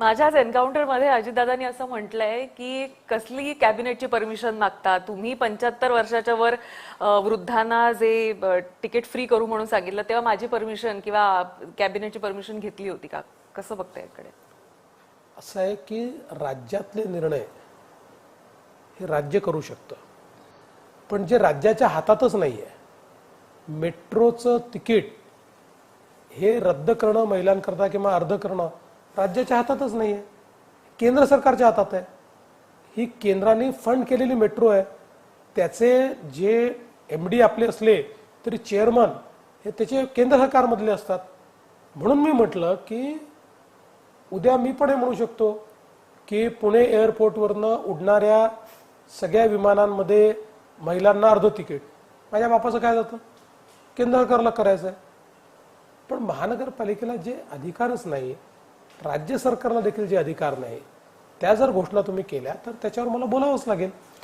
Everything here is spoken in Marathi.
माझ्याच एन्काउंटरमध्ये अजितदादांनी असं म्हटलंय की कसली कॅबिनेटची परमिशन मागता तुम्ही 75 वर्षाच्या वर वृद्धांना जे तिकीट फ्री करू म्हणून सांगितलं तेव्हा माझी परमिशन किंवा कॅबिनेटची परमिशन घेतली होती का? कसं बघताय याकडे? असं आहे की राज्यातले निर्णय हे राज्य करू शकतं, पण जे राज्याच्या हातातच नाही आहे, मेट्रोचं तिकीट हे रद्द करणं महिलांकरता किंवा अर्ध करणं राज्याच्या हातातच नाही आहे, केंद्र सरकारच्या हातात आहे. ही केंद्राने फंड केलेली मेट्रो आहे. त्याचे जे MD आपले असले तरी चेअरमन हे त्याचे केंद्र सरकारमधले असतात. म्हणून मी म्हटलं की उद्या मी पण हे म्हणू शकतो की पुणे एअरपोर्टवरनं उडणाऱ्या सगळ्या विमानांमध्ये महिलांना अर्ध तिकीट. माझ्या बापाचं काय जातं? केंद्र सरकारला करायचं आहे. पण महानगरपालिकेला जे अधिकारच नाही, राज्य सरकारला देखील जे अधिकार नाही, त्या जर घोषणा तुम्ही केल्या तर त्याच्यावर मला बोलावंच लागेल.